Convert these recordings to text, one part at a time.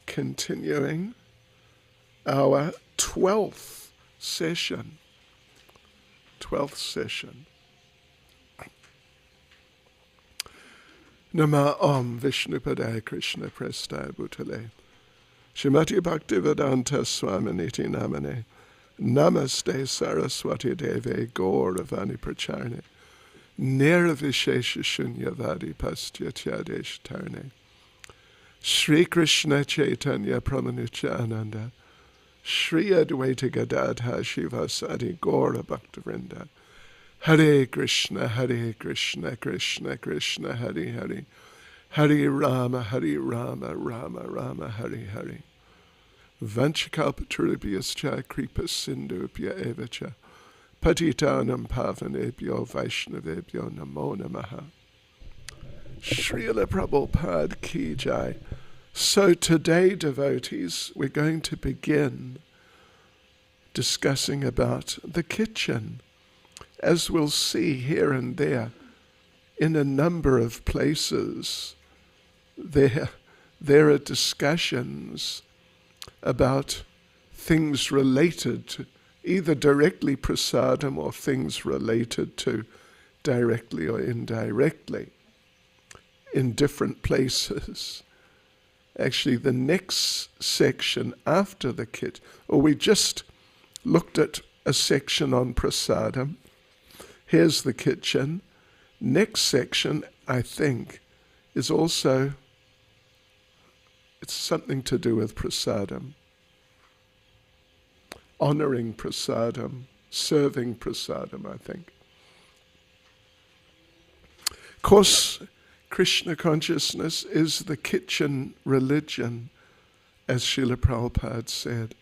continuing our 12th session. 12th session. Nama Om Vishnupadaya Krishna Prestaya Bhutale Shrimati Bhaktivedanta Swaminiti Namane Namaste Saraswati Deve Gauravani Pracharne Nirvishesha Shunyavadi Pastyatyades Tarne Shri Krishna Chaitanya Pramanucha Ananda Shri Advaita Gadadha Shivasadi Gaura Bhaktivinoda Hare Krishna, Krishna Krishna, Hare Hare, Hare Rama, Rama Rama, Hare Hare. Vanchakalpatarubhyascha kripa sindhubhya evacha, patitanam pavanebhyo Vaishnavebhyo namo namaha. Srila Prabhupada ki jai. So today, devotees, we're going to begin discussing about the kitchen. As we'll see here and there, in a number of places, there are discussions about things related to either directly prasadam or things related to directly or indirectly in different places. Actually, the next section after the kit, or we just looked at a section on prasadam. Here's the kitchen. Next section, I think, is also, it's something to do with prasadam. Honoring prasadam, serving prasadam, I think. Of course, Krishna consciousness is the kitchen religion, as Srila Prabhupada said.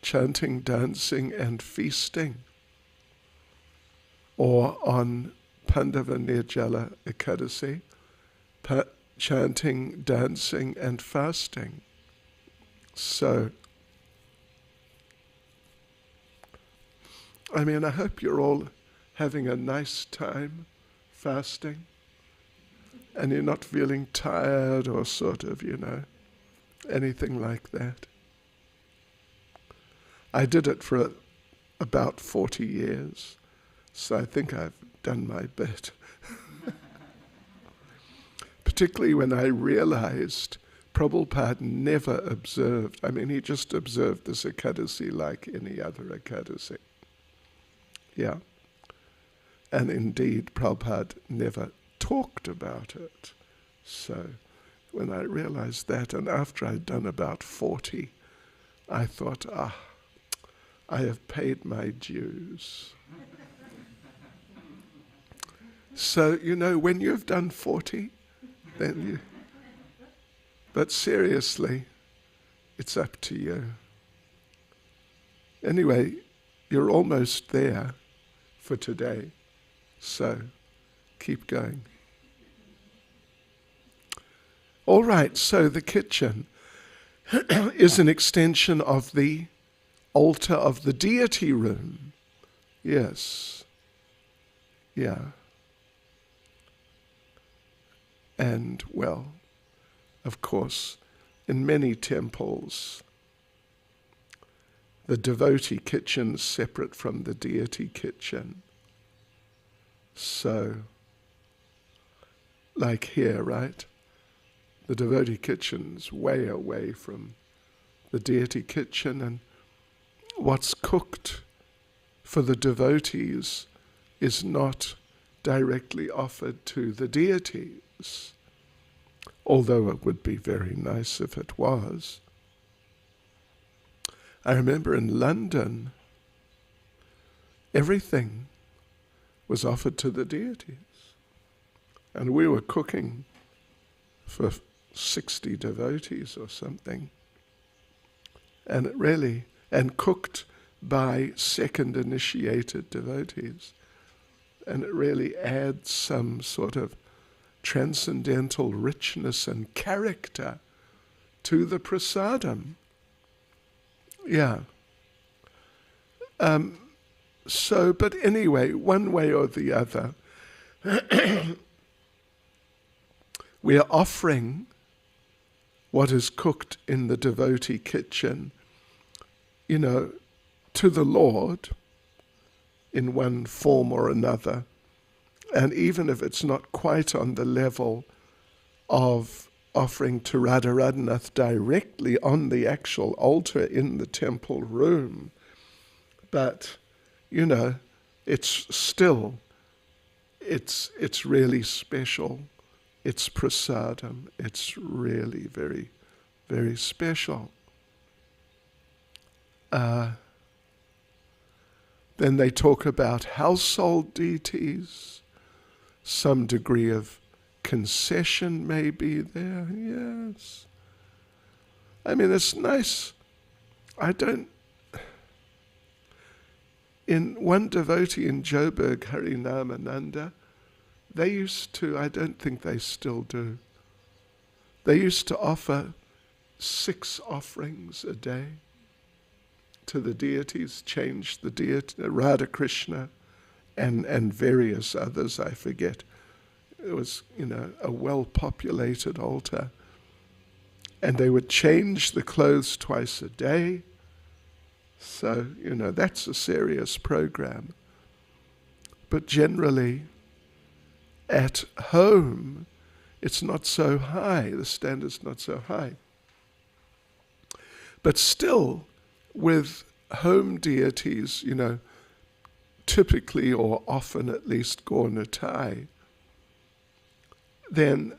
Chanting, dancing, and feasting. Or on Pandava Nirjala Ekadasi, chanting, dancing, and fasting. So, I hope you're all having a nice time fasting, and you're not feeling tired or sort of, anything like that. I did it for about 40 years. So I think I've done my bit. Particularly when I realized Prabhupada never observed, he just observed this Ekadasi like any other Ekadasi. Yeah. And indeed, Prabhupada never talked about it. So when I realized that, and after I'd done about 40, I thought, I have paid my dues. So, when you've done 40, then you... But seriously, it's up to you. Anyway, you're almost there for today, so keep going. All right, so the kitchen is an extension of the altar of the deity room. Yes. Yeah. And, well, of course, in many temples, the devotee kitchen is separate from the deity kitchen. So, like here, right? The devotee kitchen's way away from the deity kitchen, and what's cooked for the devotees is not directly offered to the deities, although it would be very nice if it was. I remember in London, everything was offered to the deities. And we were cooking for 60 devotees or something. And it really, and cooked by second initiated devotees. And it really adds some sort of transcendental richness and character to the prasadam. Yeah. So, but anyway, one way or the other, we are offering what is cooked in the devotee kitchen, to the Lord in one form or another. And even if it's not quite on the level of offering to Radharanath directly on the actual altar in the temple room, but, it's still, it's really special. It's prasadam. It's really very, very special. Then they talk about household deities. Some degree of concession may be there, yes. I mean, it's nice. In one devotee in Joburg, Harinamananda, they used to, I don't think they still do, they used to offer 6 offerings a day to the deities, change the deity, Radha Krishna, and various others, I forget. It was, a well-populated altar. And they would change the clothes twice a day. So, that's a serious program. But generally, at home, it's not so high. The standard's not so high. But still, with home deities, typically or often at least Gaur-Nitai, then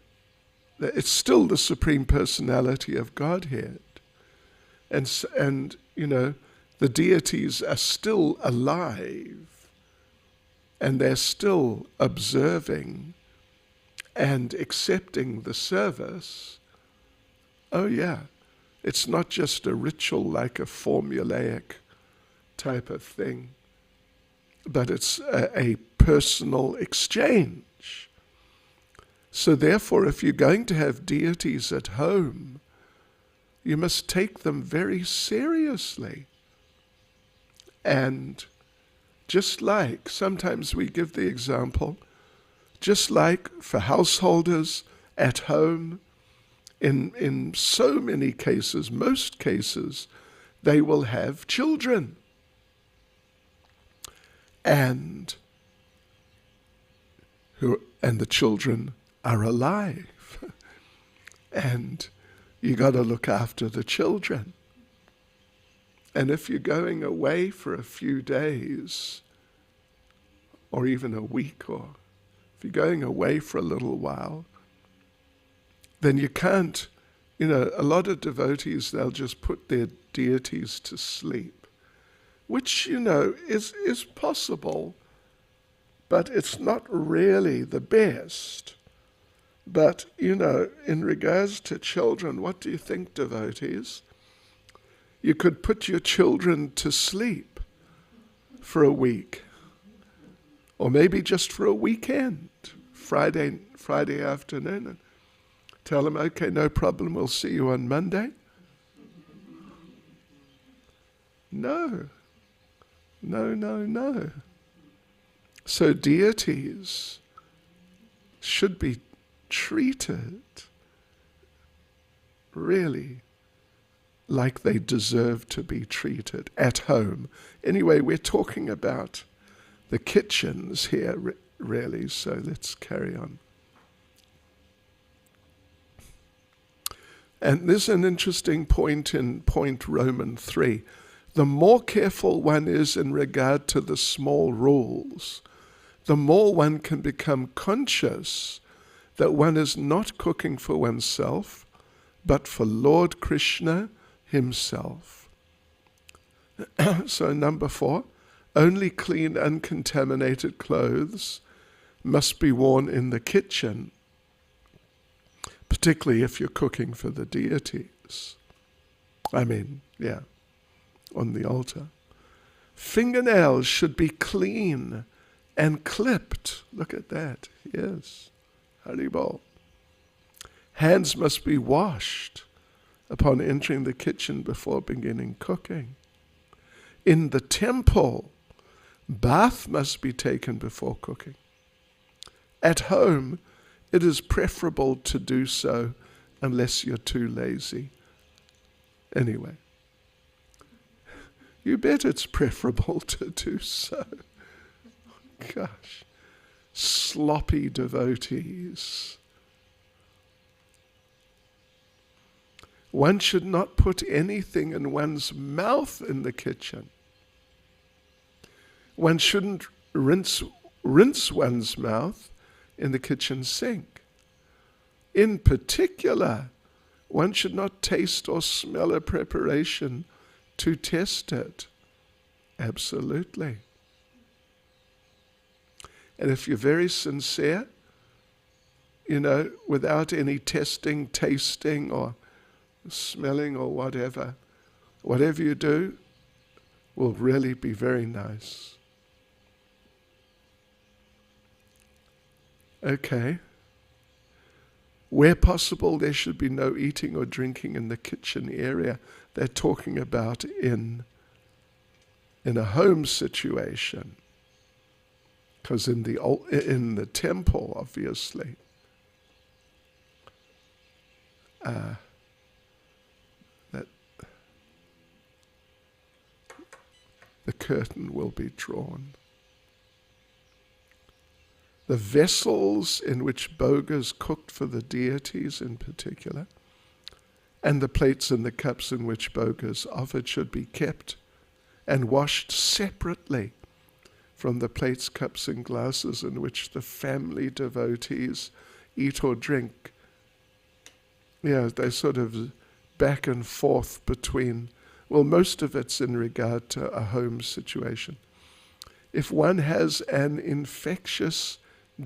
it's still the Supreme Personality of Godhead. And the deities are still alive, and they're still observing and accepting the service. Oh yeah, it's not just a ritual like a formulaic type of thing, but it's a personal exchange. So therefore, if you're going to have deities at home, you must take them very seriously. And just like, sometimes we give the example, just like for householders at home, in so many cases, most cases, they will have children. And the children are alive. And you got to look after the children. And if you're going away for a few days, or even a week, or if you're going away for a little while, then you can't, a lot of devotees, they'll just put their deities to sleep, which, is possible, but it's not really the best. But, in regards to children, what do you think, devotees? You could put your children to sleep for a week, or maybe just for a weekend, Friday afternoon, and tell them, okay, no problem, we'll see you on Monday. No. So deities should be treated really like they deserve to be treated at home. Anyway, we're talking about the kitchens here, really, so let's carry on. And there's an interesting point in point Roman 3. The more careful one is in regard to the small rules, the more one can become conscious that one is not cooking for oneself, but for Lord Krishna himself. So number 4, only clean, uncontaminated clothes must be worn in the kitchen, particularly if you're cooking for the deities. On the altar. Fingernails should be clean and clipped. Look at that. Yes. Haribol. Hands must be washed upon entering the kitchen before beginning cooking. In the temple, bath must be taken before cooking. At home, it is preferable to do so unless you're too lazy. Anyway, you bet it's preferable to do so. Gosh, sloppy devotees. One should not put anything in one's mouth in the kitchen. One shouldn't rinse one's mouth in the kitchen sink. In particular, one should not taste or smell a preparation to test it. Absolutely. And if you're very sincere, without any testing, tasting, or smelling or whatever you do will really be very nice. Okay. Where possible, there should be no eating or drinking in the kitchen area. They're talking about in a home situation. Because in the temple, obviously, that the curtain will be drawn. The vessels in which bhogas cooked for the deities in particular, and the plates and the cups in which bhogas offered should be kept and washed separately from the plates, cups, and glasses in which the family devotees eat or drink. They sort of back and forth between, most of it's in regard to a home situation. If one has an infectious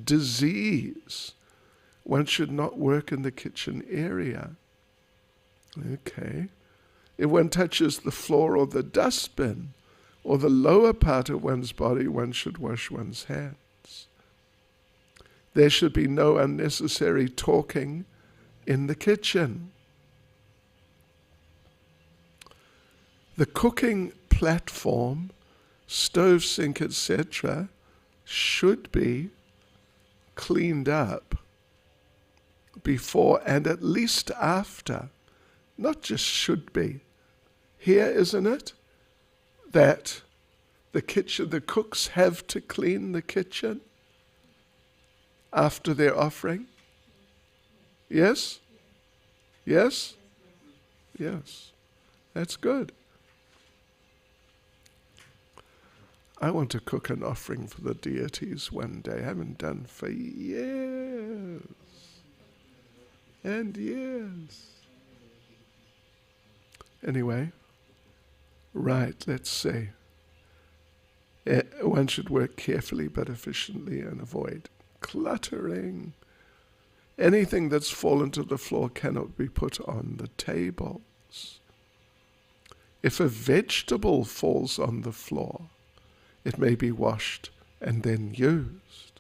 disease, one should not work in the kitchen area. Okay. If one touches the floor or the dustbin or the lower part of one's body, one should wash one's hands. There should be no unnecessary talking in the kitchen. The cooking platform, stove, sink, etc., should be cleaned up before and at least after. Not just should be. Here, isn't it, that the cooks have to clean the kitchen after their offering? Yes? Yes? Yes. That's good. I want to cook an offering for the deities one day. I haven't done for years and years. Anyway, right, let's see. One should work carefully but efficiently and avoid cluttering. Anything that's fallen to the floor cannot be put on the tables. If a vegetable falls on the floor, it may be washed and then used.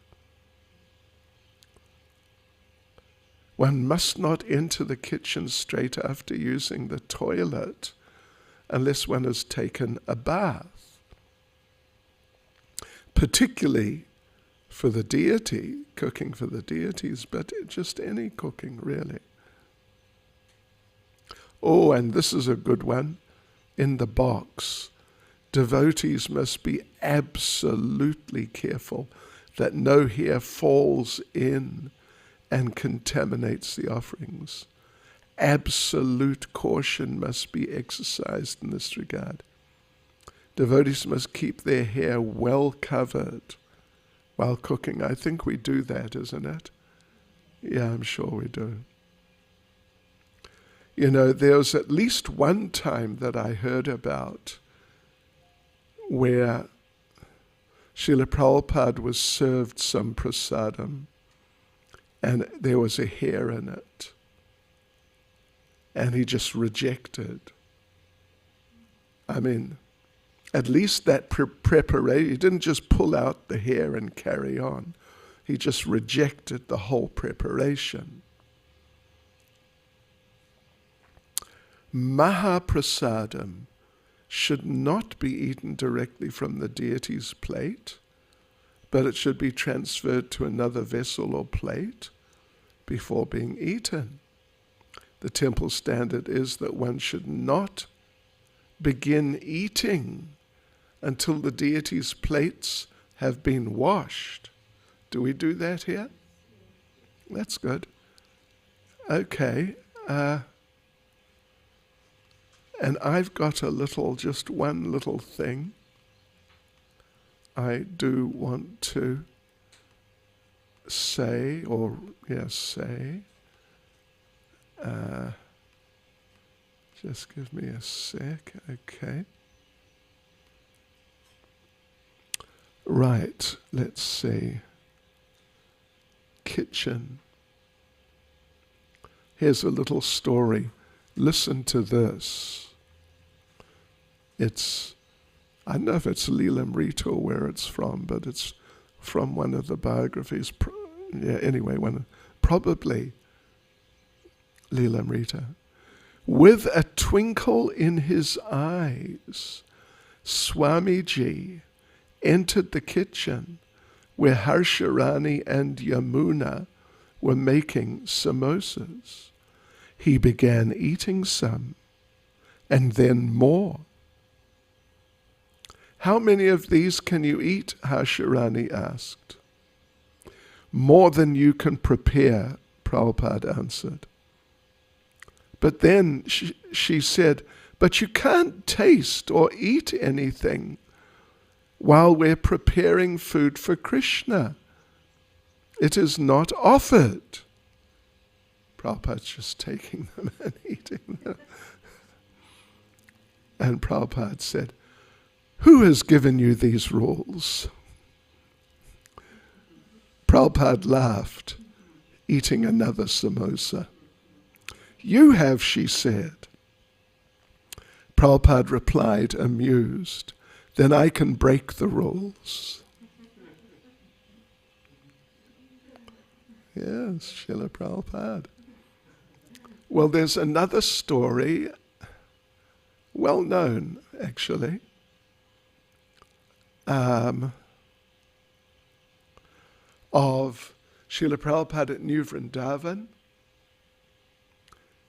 One must not enter the kitchen straight after using the toilet unless one has taken a bath. Particularly for the deity, cooking for the deities, but just any cooking really. Oh, and this is a good one. In the box, devotees must be absolutely careful that no hair falls in and contaminates the offerings. Absolute caution must be exercised in this regard. Devotees must keep their hair well covered while cooking. I think we do that, isn't it? Yeah, I'm sure we do. There was at least one time that I heard about where Srila Prabhupada was served some prasadam and there was a hair in it. And he just rejected. I mean, at least that preparation, he didn't just pull out the hair and carry on. He just rejected the whole preparation. Mahaprasadam should not be eaten directly from the deity's plate, but it should be transferred to another vessel or plate before being eaten. the temple standard is that one should not begin eating until the deity's plates have been washed. Do we do that here? That's good. Okay. And I've got just one little thing I do want to say. Just give me a sec, okay. Right, let's see. Kitchen. Here's a little story. Listen to this. I don't know if it's Leelamrita or where it's from, but it's from one of the biographies. Probably Leelamrita. With a twinkle in his eyes, Swamiji entered the kitchen where Harsharani and Yamuna were making samosas. He began eating some, and then more. How many of these can you eat? Harsharani asked. More than you can prepare, Prabhupada answered. But then she said, but you can't taste or eat anything while we're preparing food for Krishna. It is not offered. Prabhupada's just taking them and eating them. And Prabhupada said, who has given you these rules? Prabhupada laughed, eating another samosa. You have, she said. Prabhupada replied, amused, then I can break the rules. Yes, Srila Prabhupada. Well, there's another story, well known actually, of Srila Prabhupada at New Vrindavan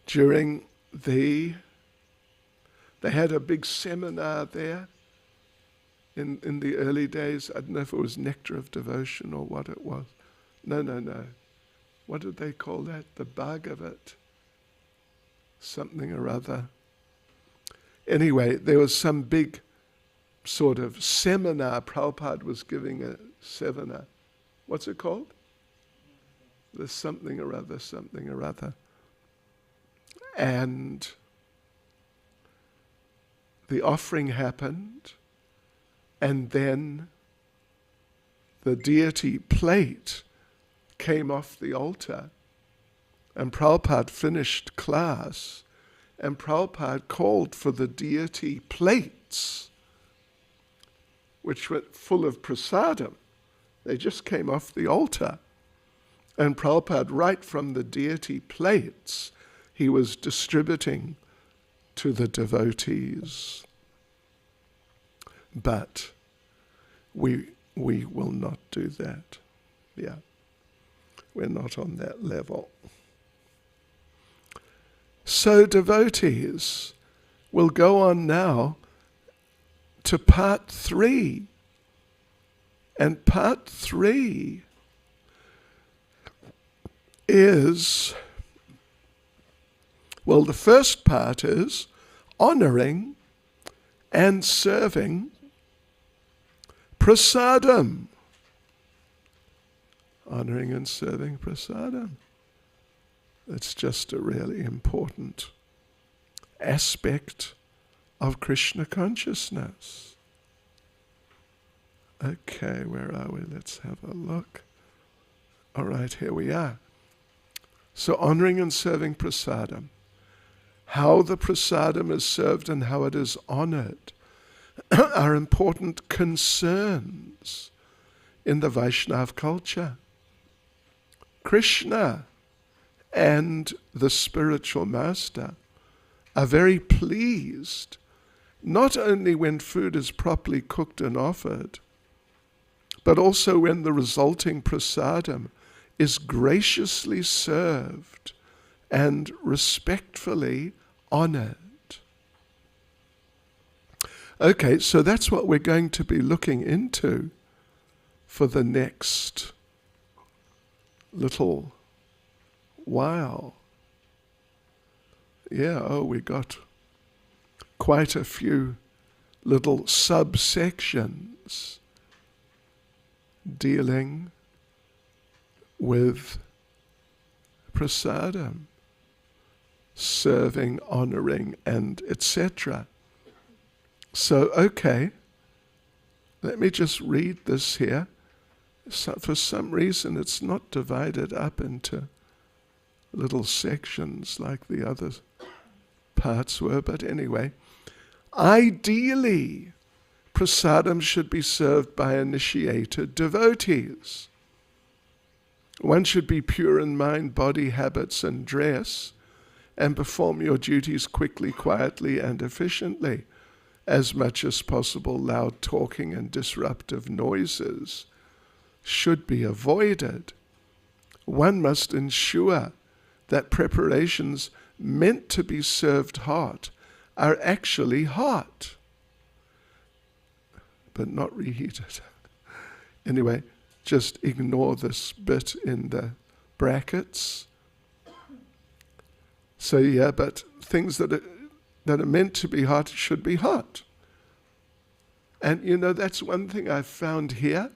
during they had a big seminar there in the early days. I don't know if it was Nectar of Devotion or what it was. No. What did they call that? The Bhagavat something or other. Anyway, there was some big sort of seminar. Prabhupada was giving a seminar. What's it called? The something or other. And the offering happened, and then the deity plate came off the altar, and Prabhupada finished class, and Prabhupada called for the deity plates, which were full of prasadam. They just came off the altar. And Prabhupada, right from the deity plates, he was distributing to the devotees. But we will not do that. Yeah. We're not on that level. So devotees, we'll go on now to part 3. And part 3 is, well, the first part is honoring and serving prasadam. Honoring and serving prasadam. It's just a really important aspect of Krishna consciousness. Okay, where are we? Let's have a look. All right, here we are. So honoring and serving prasadam. How the prasadam is served and how it is honored are important concerns in the Vaishnava culture. Krishna and the spiritual master are very pleased, not only when food is properly cooked and offered, but also when the resulting prasadam is graciously served and respectfully honored. Okay, so that's what we're going to be looking into for the next little while. Yeah, we got quite a few little subsections dealing with prasadam, serving, honoring, and etc. So, okay, let me just read this here. So for some reason, it's not divided up into little sections like the other parts were, but anyway. Ideally, prasadam should be served by initiated devotees. One should be pure in mind, body, habits, and dress, and perform your duties quickly, quietly, and efficiently. As much as possible, loud talking and disruptive noises should be avoided. One must ensure that preparations meant to be served hot are actually hot, but not reheated. Anyway, just ignore this bit in the brackets. So yeah, but things that are meant to be hot should be hot. And that's one thing I've found here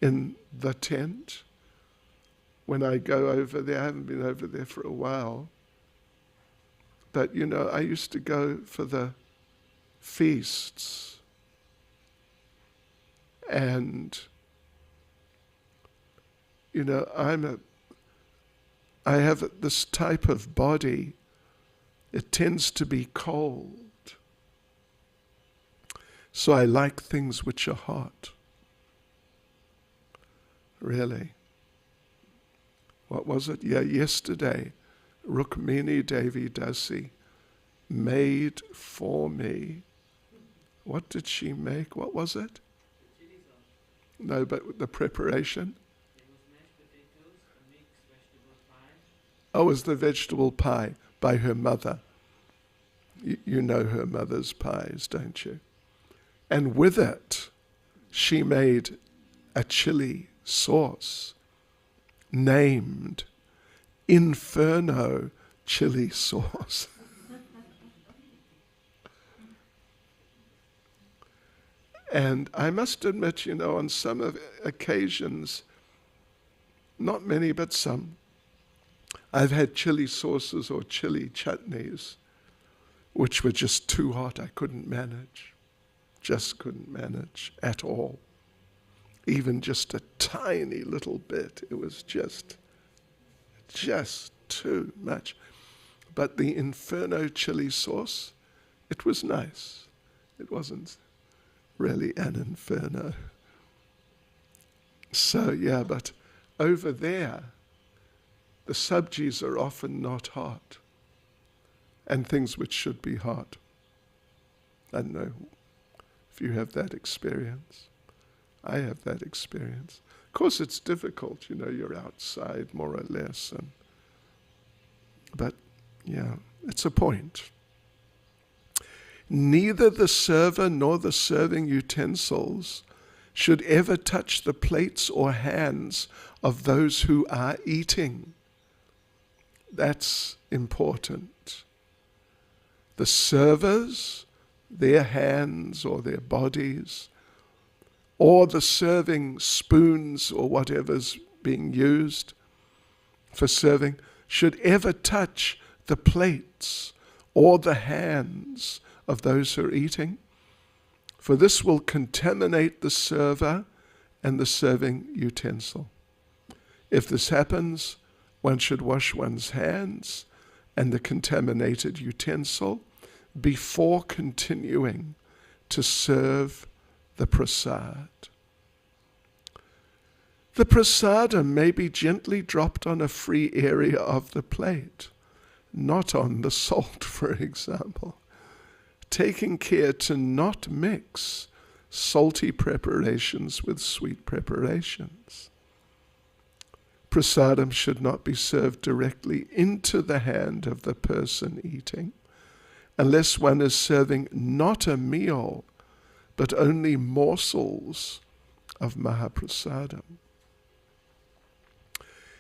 in the tent. When I go over there, I haven't been over there for a while, but I used to go for the feasts, and I have this type of body. It tends to be cold. So I like things which are hot. Really. What was it? Yeah, yesterday, Rukmini Devi Dasi made for me. What did she make? What was it? No, but the preparation. It was mashed potatoes, a mixed vegetable pie. Oh, it was the vegetable pie by her mother. You know her mother's pies, don't you? And with it, she made a chili sauce named Inferno Chili Sauce. And I must admit, on some occasions, not many, but some, I've had chili sauces or chili chutneys which were just too hot. I couldn't manage. Just couldn't manage at all. Even just a tiny little bit. It was just too much. But the Inferno chili sauce, it was nice. It wasn't really an inferno. So yeah, but over there, the subjis are often not hot, and things which should be hot. I don't know if you have that experience. I have that experience. Of course, it's difficult, you're outside more or less, but yeah, it's a point. Neither the server nor the serving utensils should ever touch the plates or hands of those who are eating. That's important. The servers, their hands or their bodies, or the serving spoons or whatever's being used for serving, should ever touch the plates or the hands of those who are eating, for this will contaminate the server and the serving utensil. If this happens, one should wash one's hands and the contaminated utensil before continuing to serve the prasad. The prasadam may be gently dropped on a free area of the plate, not on the salt, for example, taking care to not mix salty preparations with sweet preparations. Prasadam should not be served directly into the hand of the person eating, unless one is serving not a meal, but only morsels of Mahaprasadam.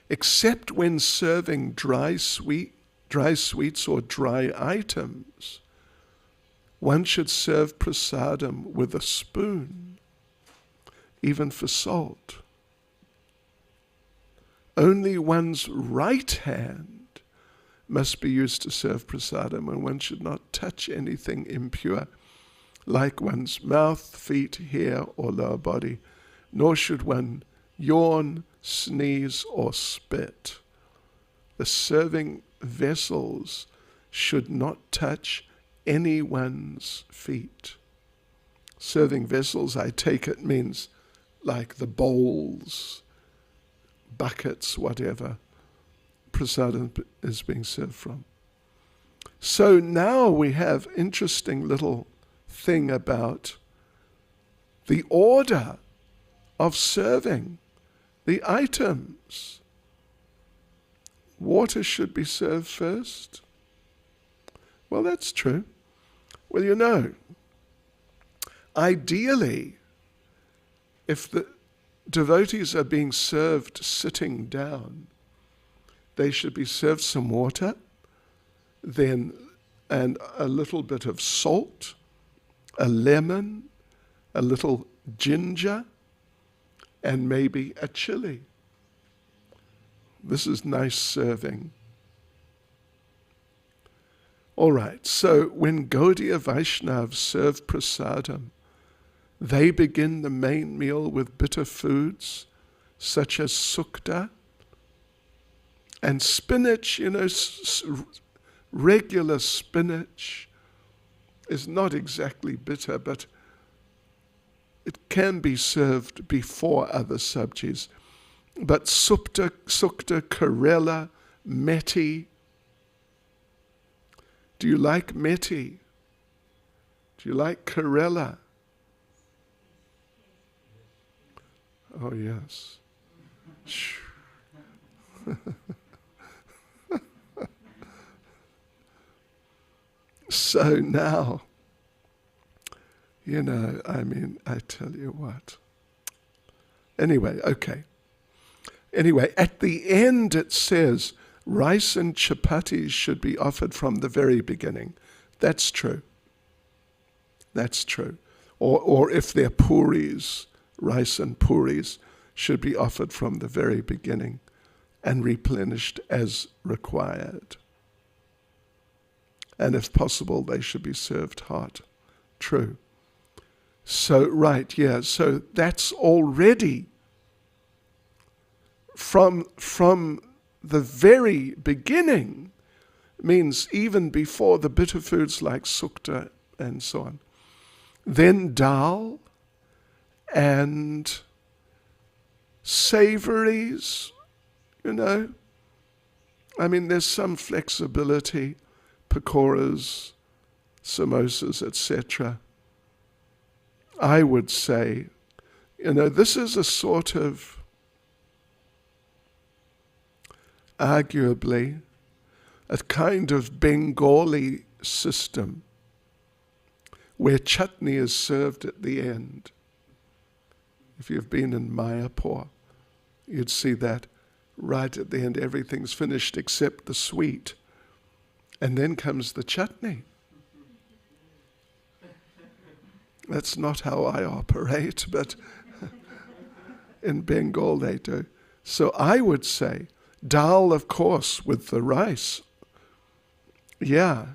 Except when serving dry sweets or dry items, one should serve prasadam with a spoon, even for salt. Only one's right hand must be used to serve prasadam, and one should not touch anything impure, like one's mouth, feet, hair, or lower body, nor should one yawn, sneeze, or spit. The serving vessels should not touch anyone's feet. Serving vessels, I take it, means like the bowls, buckets, whatever prasadam is being served from. So now we have interesting little thing about the order of serving the items. Water should be served first. Well, that's true. Well, you know, ideally, if the devotees are being served sitting down, they should be served some water, then and a little bit of salt, a lemon, a little ginger, and maybe a chili. This is nice serving. All right, so when Gaudiya Vaishnavas serve prasadam, they begin the main meal with bitter foods such as sukta and spinach. You know, regular spinach is not exactly bitter, but it can be served before other sabjis. But sukta, karela, methi. Do you like methi? Do you like karela? Oh, yes. So now, you know, I mean, I tell you what. Anyway, okay. Anyway, at the end it says, rice and chapatis should be offered from the very beginning. That's true. That's true. Or if they're puris, rice and puris should be offered from the very beginning and replenished as required. And if possible, they should be served hot. True. So, right, yeah, so that's already from the very beginning, means even before the bitter foods like sukta and so on. Then dal and savories, you know. I mean, there's some flexibility, pakoras, samosas, etc. I would say, you know, this is a sort of, arguably, a kind of Bengali system where chutney is served at the end. If you've been in Mayapur, you'd see that right at the end, everything's finished except the sweet. And then comes the chutney. That's not how I operate, but in Bengal they do. So I would say, dal, of course, with the rice. Yeah.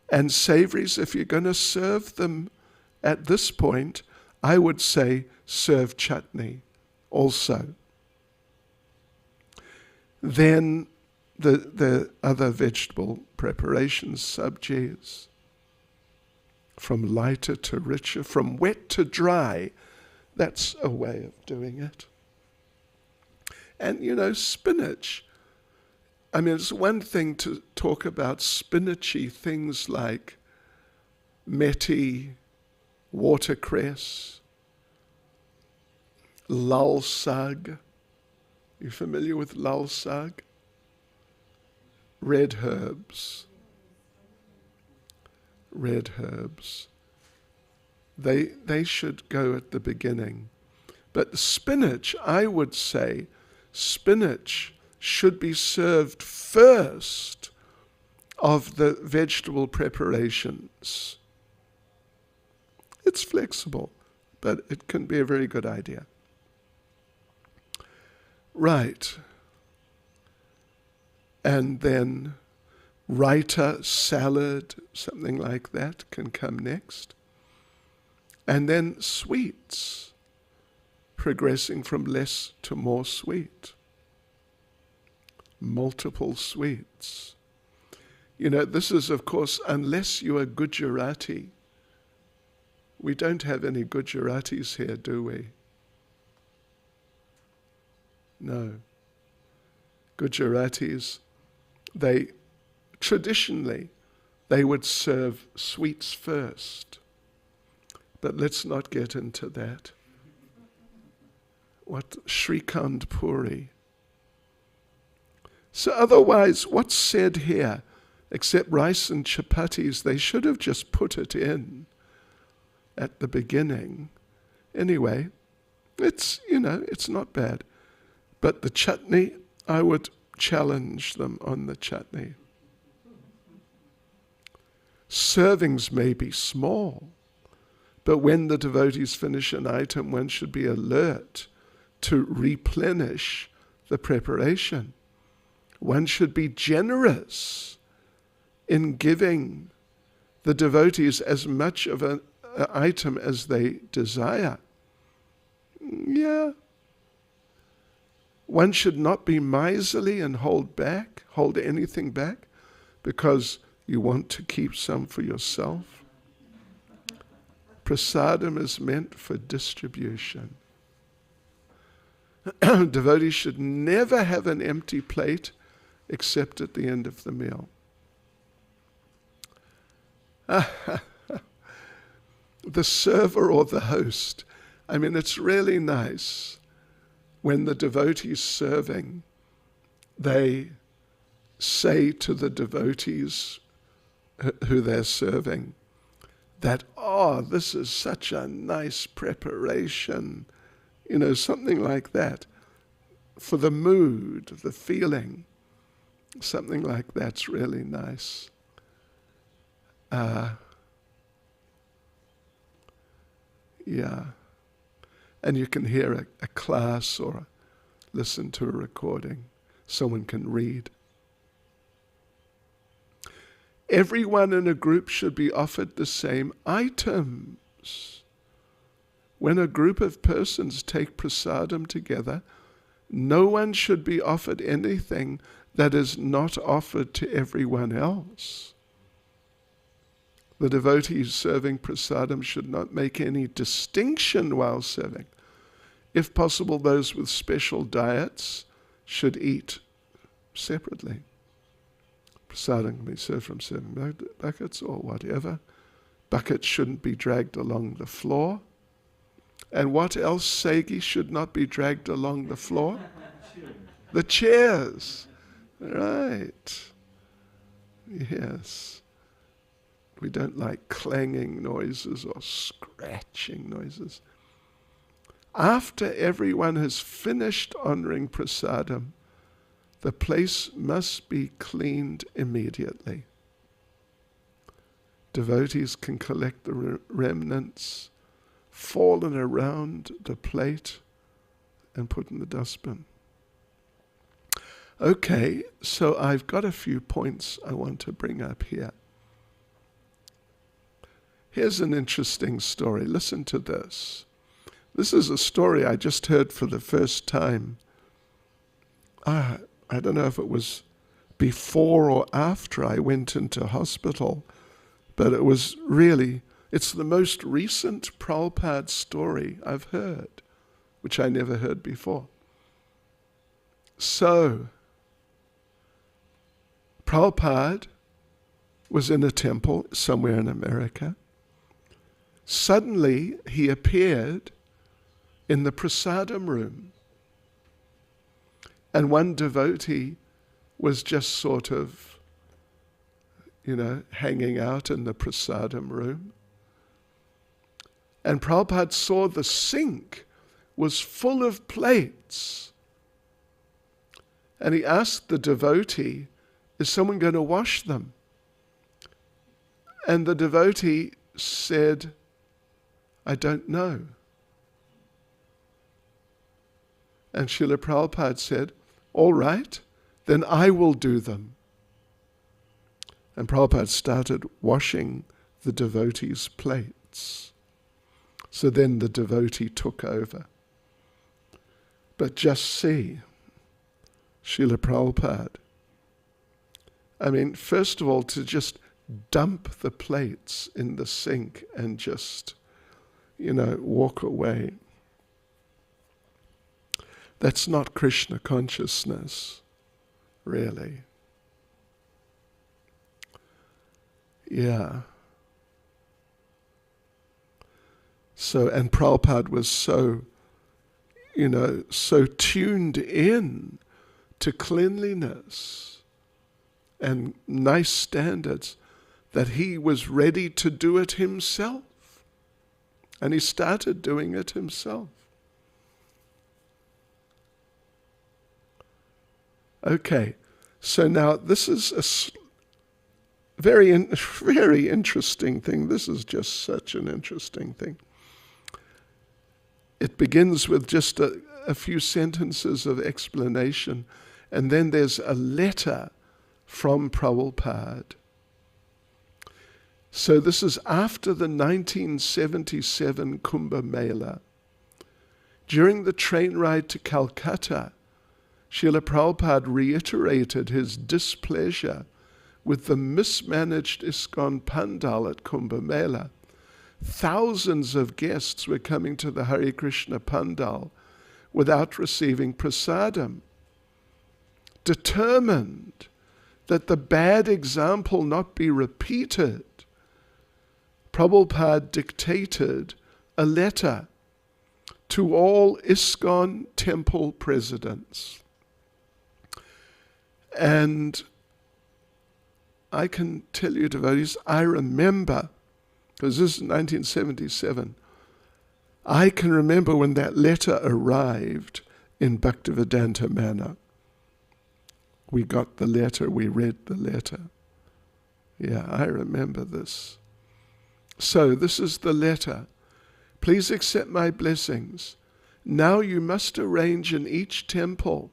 And savories, if you're going to serve them at this point, I would say serve chutney also. Then the other vegetable preparations, sabjis, from lighter to richer, from wet to dry, that's a way of doing it. And, you know, spinach. I mean, it's one thing to talk about spinachy things like methi, watercress, lal sag, You familiar with lalsag? Red herbs. Red herbs. They should go at the beginning. But spinach, I would say, spinach should be served first of the vegetable preparations. It's flexible, but it can be a very good idea. Right. And then raita, salad, something like that can come next. And then sweets, progressing from less to more sweet. Multiple sweets. You know, this is, of course, unless you are Gujarati. We don't have any Gujaratis here, do we? No. Gujaratis, traditionally, they would serve sweets first. But let's not get into that. What? Shrikand Puri. So otherwise, what's said here, except rice and chapatis, they should have just put it in at the beginning. Anyway, it's not bad. But the chutney, I would challenge them on the chutney. Servings may be small, but when the devotees finish an item, one should be alert to replenish the preparation. One should be generous in giving the devotees as much of an item as they desire. Yeah. One should not be miserly and hold anything back, because you want to keep some for yourself. Prasadam is meant for distribution. Devotees should never have an empty plate except at the end of the meal. The server or the host, I mean, it's really nice when the devotees serving, they say to the devotees who they're serving that, this is such a nice preparation, something like that, for the mood, the feeling, something like that's really nice. Yeah. And you can hear a class or listen to a recording. Someone can read. Everyone in a group should be offered the same items. When a group of persons take prasadam together, no one should be offered anything that is not offered to everyone else. The devotees serving prasadam should not make any distinction while serving. If possible, those with special diets should eat separately. Prasadam can be served from 7 buckets or whatever. Buckets shouldn't be dragged along the floor. And what else, Segi, should not be dragged along the floor? The chairs. Right. Yes. We don't like clanging noises or scratching noises. After everyone has finished honoring prasadam, the place must be cleaned immediately. Devotees can collect the remnants fallen around the plate and put in the dustbin. Okay, so I've got a few points I want to bring up here. Here's an interesting story. Listen to this. This is a story I just heard for the first time. I don't know if it was before or after I went into hospital, but it was really, it's the most recent Prabhupada story I've heard, which I never heard before. So, Prabhupada was in a temple somewhere in America. Suddenly, he appeared in the prasadam room. And one devotee was just sort of, hanging out in the prasadam room. And Prabhupada saw the sink was full of plates. And he asked the devotee, is someone going to wash them? And the devotee said, I don't know. And Srila Prabhupada said, all right, then I will do them. And Prabhupada started washing the devotee's plates. So then the devotee took over. But just see, Srila Prabhupada, first of all, to just dump the plates in the sink and just, walk away. That's not Krishna consciousness, really. Yeah. So, and Prabhupada was so tuned in to cleanliness and nice standards that he was ready to do it himself. And he started doing it himself. Okay, so now this is a very interesting thing. This is just such an interesting thing. It begins with just a few sentences of explanation, and then there's a letter from Prabhupada. So this is after the 1977 Kumbh Mela. During the train ride to Calcutta, Srila Prabhupada reiterated his displeasure with the mismanaged ISKCON Pandal at Kumbh Mela. Thousands of guests were coming to the Hare Krishna Pandal without receiving prasadam. Determined that the bad example not be repeated, Prabhupada dictated a letter to all ISKCON temple presidents. And I can tell you, devotees, I remember, because this is 1977, I can remember when that letter arrived in Bhaktivedanta Manor. We got the letter, we read the letter. Yeah, I remember this. So this is the letter. Please accept my blessings. Now you must arrange in each temple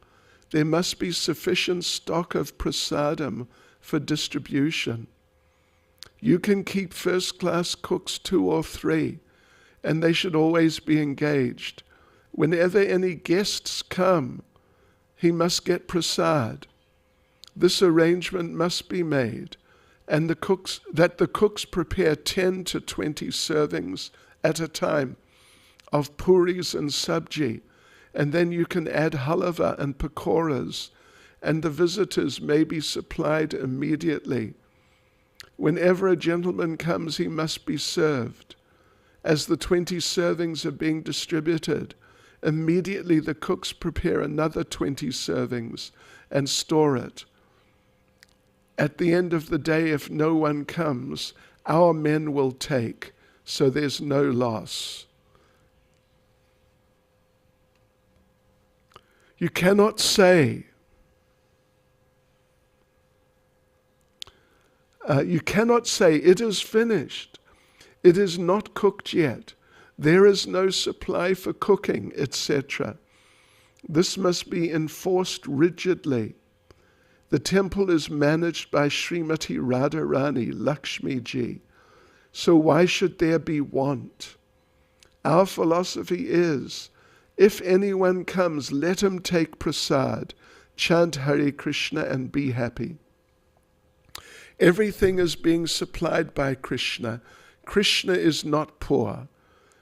there must be sufficient stock of prasadam for distribution. You can keep first-class cooks 2 or 3, and they should always be engaged. Whenever any guests come, he must get prasad. This arrangement must be made, and the cooks prepare 10 to 20 servings at a time of puris and sabji, and then you can add halava and pakoras, and the visitors may be supplied immediately. Whenever a gentleman comes, he must be served. As the 20 servings are being distributed, immediately the cooks prepare another 20 servings and store it. At the end of the day, if no one comes, our men will take, so there's no loss. You cannot say, it is finished, it is not cooked yet, there is no supply for cooking, etc. This must be enforced rigidly. The temple is managed by Srimati Radharani Lakshmi Ji, so why should there be want? Our philosophy is, if anyone comes, let him take prasad, chant Hare Krishna and be happy. Everything is being supplied by Krishna. Krishna is not poor,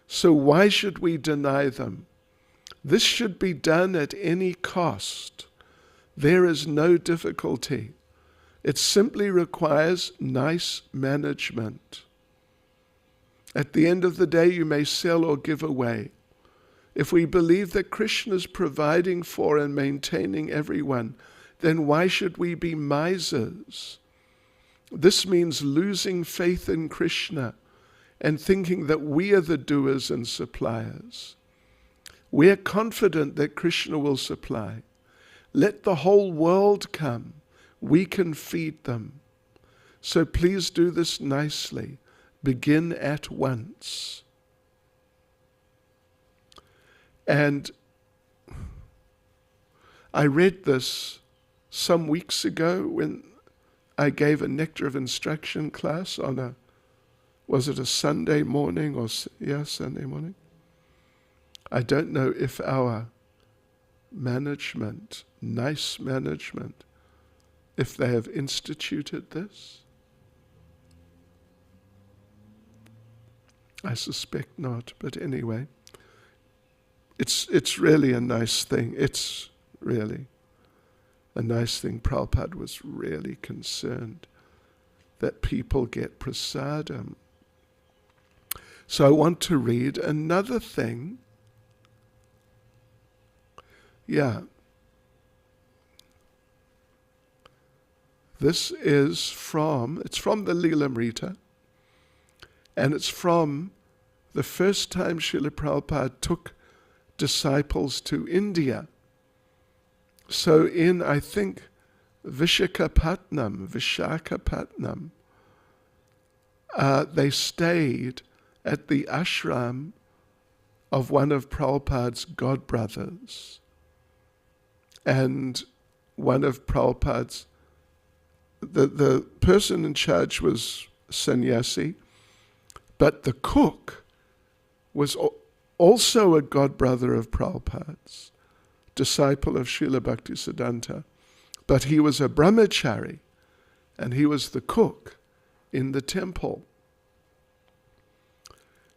so why should we deny them? This should be done at any cost. There is no difficulty. It simply requires nice management. At the end of the day, you may sell or give away. If we believe that Krishna is providing for and maintaining everyone, then why should we be misers? This means losing faith in Krishna and thinking that we are the doers and suppliers. We are confident that Krishna will supply. Let the whole world come. We can feed them. So please do this nicely. Begin at once. And I read this some weeks ago when I gave a Nectar of Instruction class on was it a Sunday morning Sunday morning? I don't know if our management, nice management, if they have instituted this. I suspect not, but anyway. It's really a nice thing. It's really a nice thing. Prabhupada was really concerned that people get prasadam. So I want to read another thing. Yeah. This is from the Lilamrita, and it's from the first time Srila Prabhupada took disciples to India. So in, I think, Vishakhapatnam, they stayed at the ashram of one of Prabhupada's godbrothers. And one of Prabhupada's, the person in charge was sannyasi, but the cook was also a godbrother of Prabhupada's, disciple of Srila Bhaktisiddhanta. But he was a brahmachari, and he was the cook in the temple.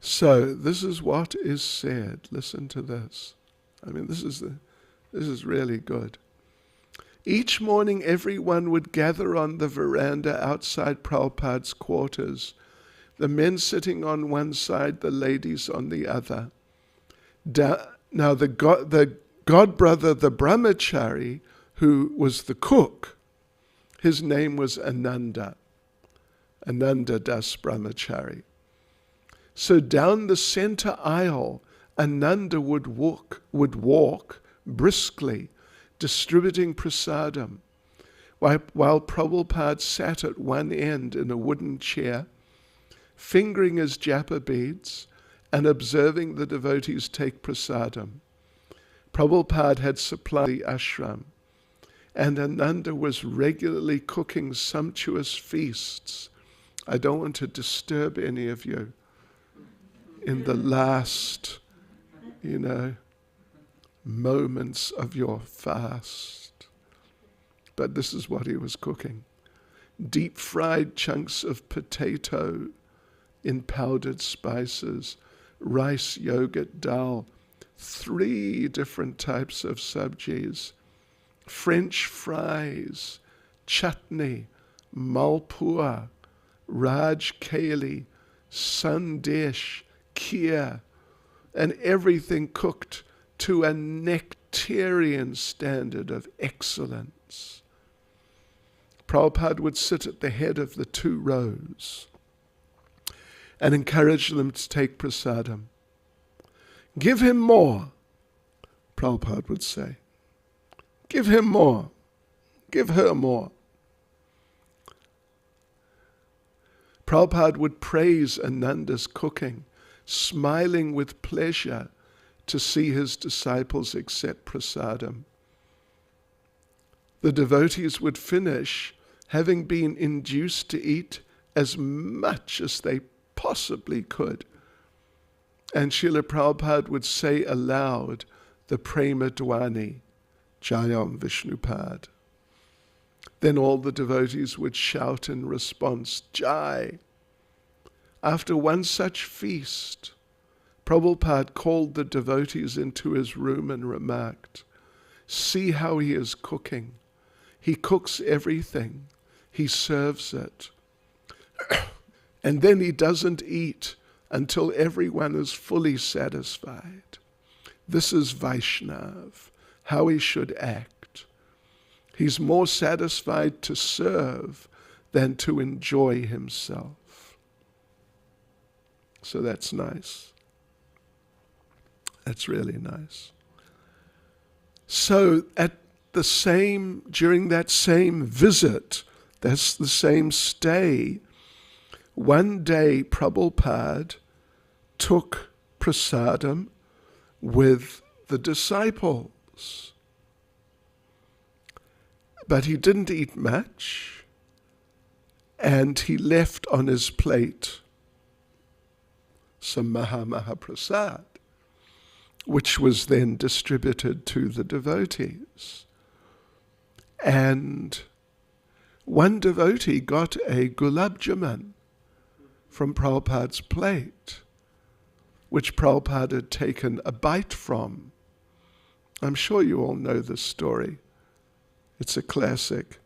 So this is what is said. Listen to this. I mean, this is really good. Each morning, everyone would gather on the veranda outside Prabhupada's quarters, the men sitting on one side, the ladies on the other. Now the godbrother, the brahmachari, who was the cook, his name was Ananda Das Brahmachari. So down the center aisle, Ananda would walk briskly, distributing prasadam, while Prabhupada sat at one end in a wooden chair, fingering his japa beads and observing the devotees take prasadam. Prabhupada had supplied the ashram, and Ananda was regularly cooking sumptuous feasts. I don't want to disturb any of you in the last, moments of your fast. But this is what he was cooking. Deep fried chunks of potato in powdered spices, rice, yogurt, dal, 3 different types of sabjis, French fries, chutney, malpua, raj keli, sandesh, kheer, and everything cooked to a nectarian standard of excellence. Prabhupada would sit at the head of the 2 rows and encourage them to take prasadam. Give him more, Prabhupada would say. Give him more. Give her more. Prabhupada would praise Ananda's cooking, smiling with pleasure to see his disciples accept prasadam. The devotees would finish having been induced to eat as much as they possibly could. And Srila Prabhupada would say aloud the Prema Dwani, Jayam Vishnupad. Then all the devotees would shout in response, Jai. After one such feast, Prabhupada called the devotees into his room and remarked, see how he is cooking. He cooks everything. He serves it. And then he doesn't eat until everyone is fully satisfied. This is Vaishnav, how he should act. He's more satisfied to serve than to enjoy himself. So that's nice. That's really nice. So during that same visit, that's the same stay, one day Prabhupada took prasadam with the disciples. But he didn't eat much, and he left on his plate some Mahaprasad, which was then distributed to the devotees. And one devotee got a gulab jamun from Prabhupada's plate, which Prabhupada had taken a bite from. I'm sure you all know this story. It's a classic.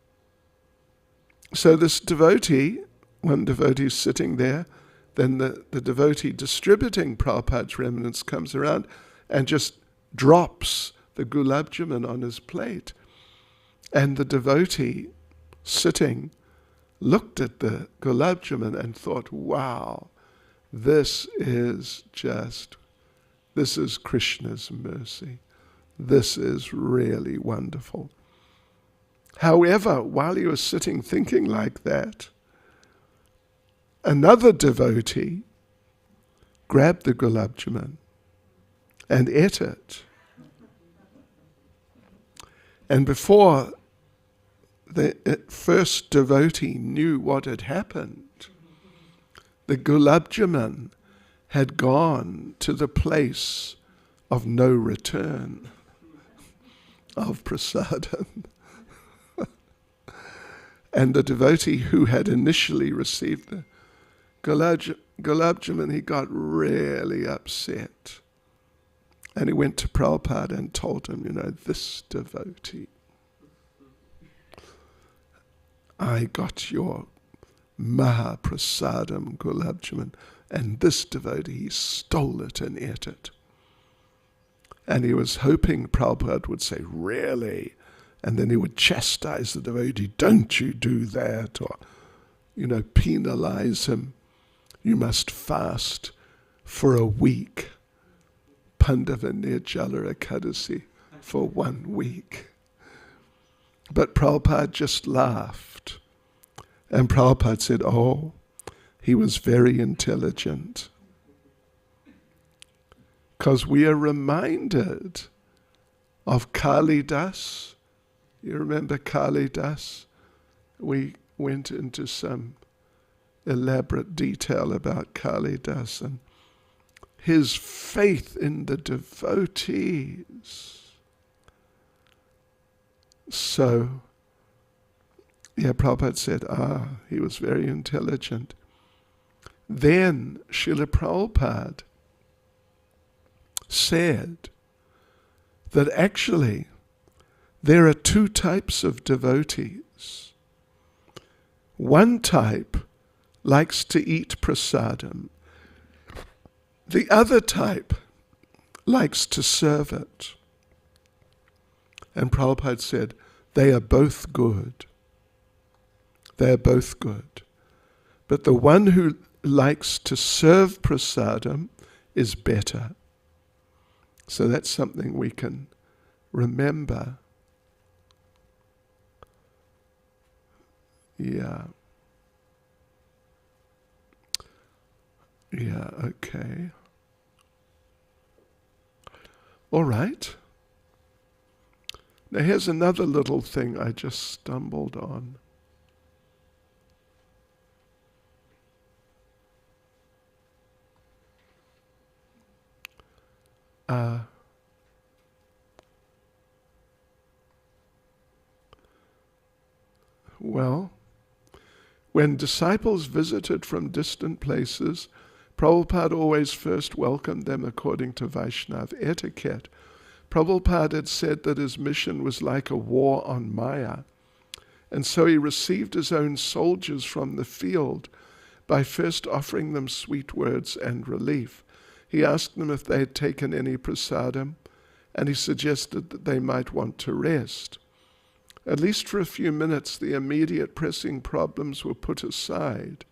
So this devotee, one devotee is sitting there, then the devotee distributing Prabhupada's remnants comes around and just drops the gulab jamun on his plate. And the devotee sitting looked at the gulab jamun and thought, wow, this is Krishna's mercy. This is really wonderful. However, while he was sitting thinking like that, another devotee grabbed the gulab jamun and ate it. And before the first devotee knew what had happened, the gulab jamun had gone to the place of no return of prasadam. And the devotee who had initially received the gulab jamun, he got really upset. And he went to Prabhupada and told him, this devotee, I got your Mahaprasadam gulab jamun, and this devotee, he stole it and ate it. And he was hoping Prabhupada would say, really? And then he would chastise the devotee, don't you do that, or, penalize him. You must fast for a week. Pandava Nirjala Ekadasi, for 1 week. But Prabhupada just laughed. And Prabhupada said, oh, he was very intelligent. Because we are reminded of Kalidas. You remember Kalidas? We went into some elaborate detail about Kalidas and his faith in the devotees. So, Prabhupada said, he was very intelligent. Then Srila Prabhupada said that actually there are 2 types of devotees. One type likes to eat prasadam. The other type likes to serve it. And Prabhupada said, they are both good. They are both good. But the one who likes to serve prasadam is better. So that's something we can remember. Yeah, okay. All right. Now here's another little thing I just stumbled on. Well, when disciples visited from distant places, Prabhupada always first welcomed them according to Vaishnava etiquette. Prabhupada had said that his mission was like a war on Maya, and so he received his own soldiers from the field by first offering them sweet words and relief. He asked them if they had taken any prasadam, and he suggested that they might want to rest. At least for a few minutes, the immediate pressing problems were put aside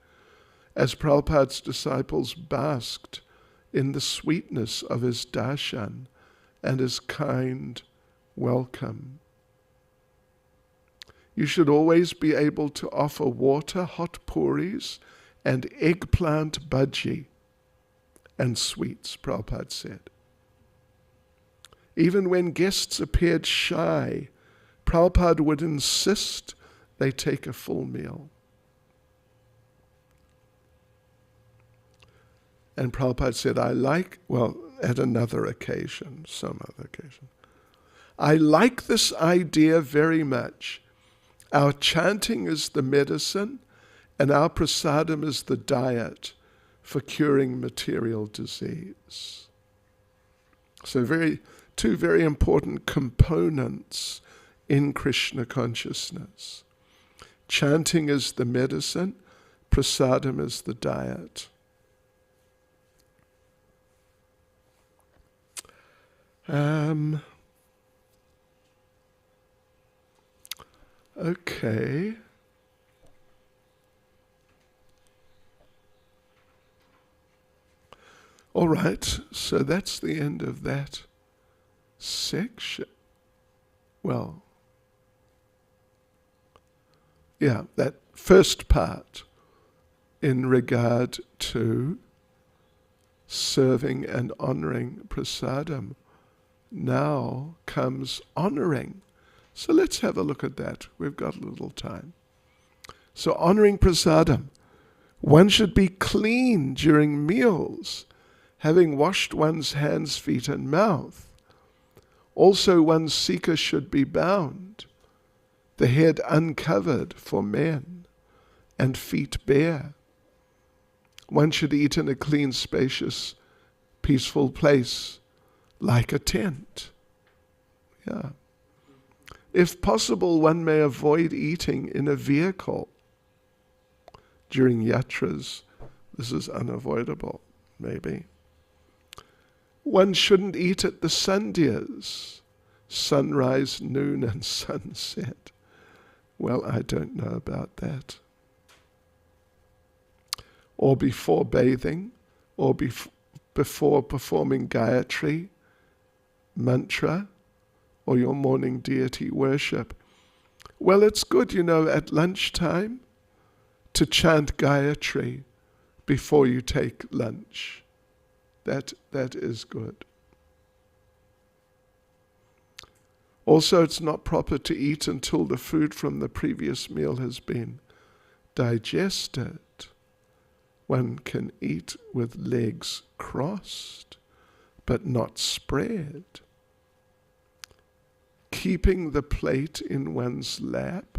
as Prabhupada's disciples basked in the sweetness of his darshan and his kind welcome. You should always be able to offer water, hot puris, and eggplant bhaji and sweets, Prabhupada said. Even when guests appeared shy, Prabhupada would insist they take a full meal. And Prabhupada said, at another occasion, some other occasion, I like this idea very much. Our chanting is the medicine, and our prasadam is the diet for curing material disease. So two very important components in Krishna consciousness. Chanting is the medicine, prasadam is the diet. Okay. All right, so that's the end of that section. Well, yeah, that first part in regard to serving and honoring prasadam. Now comes honoring. So let's have a look at that. We've got a little time. So honoring prasadam. One should be clean during meals, having washed one's hands, feet, and mouth. Also, one's sika should be bound, the head uncovered for men, and feet bare. One should eat in a clean, spacious, peaceful place, like a tent. Yeah. If possible, one may avoid eating in a vehicle during yatras. This is unavoidable, maybe. One shouldn't eat at the sandhyas, sunrise, noon, and sunset. Well, I don't know about that. Or before bathing, or before performing Gayatri, mantra, or your morning deity worship. Well, it's good, at lunchtime to chant Gayatri before you take lunch. That is good. Also, it's not proper to eat until the food from the previous meal has been digested. One can eat with legs crossed, but not spread. Keeping the plate in one's lap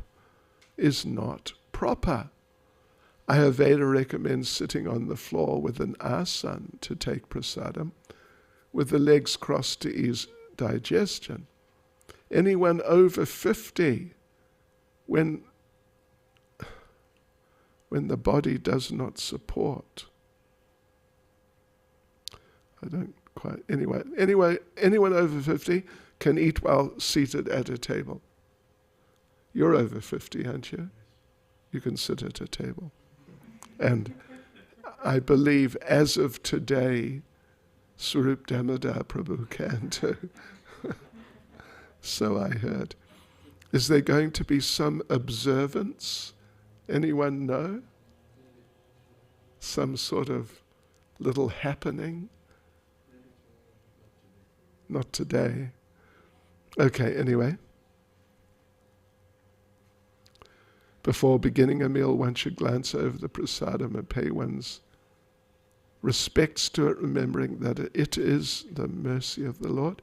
is not proper. Ayurveda recommends sitting on the floor with an asan to take prasadam, with the legs crossed to ease digestion. Anyone over 50, when the body does not support, anyone over 50 can eat while seated at a table. You're over 50, aren't you? You can sit at a table. And I believe as of today, Swarup Damodar Prabhu can too. So I heard. Is there going to be some observance? Anyone know? Some sort of little happening? Not today. Okay, anyway. Before beginning a meal, one should glance over the prasadam and pay one's respects to it, remembering that it is the mercy of the Lord.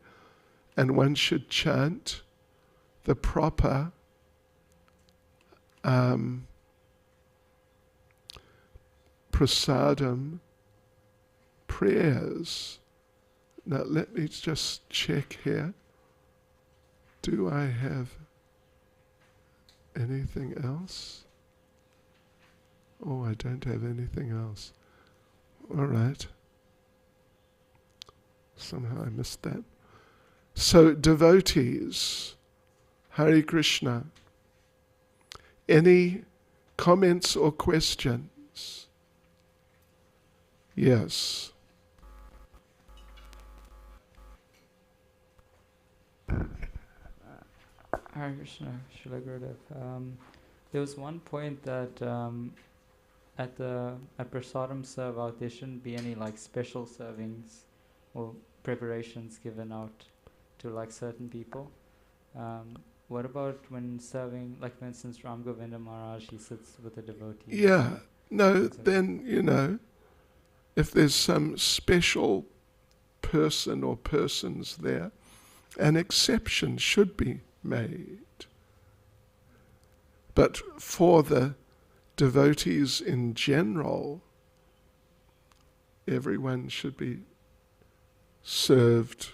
And one should chant the proper prasadam prayers. Now let me just check here. Do I have anything else? Oh, I don't have anything else. All right. Somehow I missed that. So devotees, Hare Krishna, any comments or questions? Yes. Hare Krishna, Srila Gurudev. There was one point that at Prasadam serve out, there shouldn't be any like special servings or preparations given out to like certain people. What about when serving, like for instance, Ram Govinda Maharaj, he sits with the devotees? Yeah. No, Things like then, if there's some special person or persons there, an exception should be made. But for the devotees in general, everyone should be served,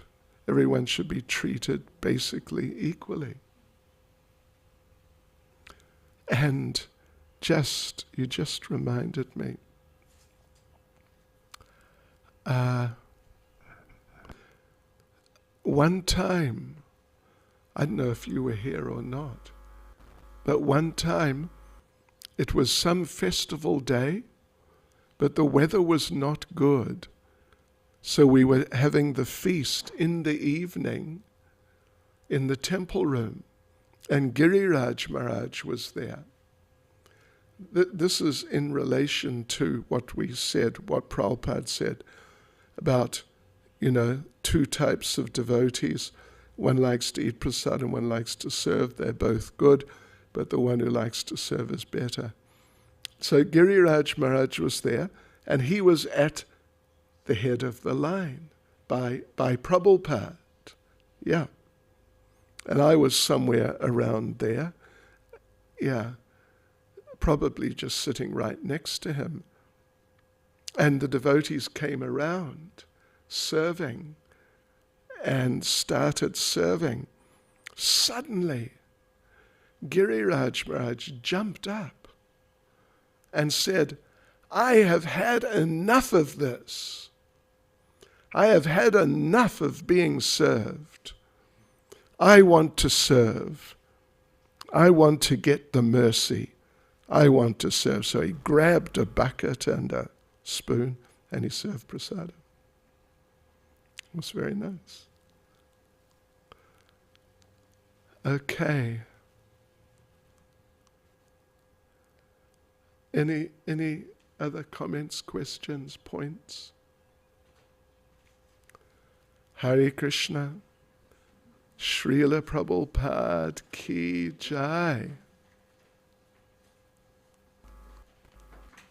everyone should be treated basically equally. And you just reminded me, one time, I don't know if you were here or not, but one time it was some festival day, but the weather was not good. So we were having the feast in the evening in the temple room, and Giriraj Maharaj was there. This is in relation to what we said, what Prabhupada said about, two types of devotees. One likes to eat prasad and one likes to serve. They're both good, but the one who likes to serve is better. So Giriraj Maharaj was there, and he was at the head of the line by Prabhupada. Yeah. And I was somewhere around there. Yeah. Probably just sitting right next to him. And the devotees came around serving and started serving. Suddenly, Giriraj Maharaj jumped up and said, I have had enough of this. I have had enough of being served. I want to serve. I want to get the mercy. I want to serve. So he grabbed a bucket and a spoon and he served prasadam. It was very nice. Okay. Any other comments, questions, points? Hare Krishna. Srila Prabhupada ki jai.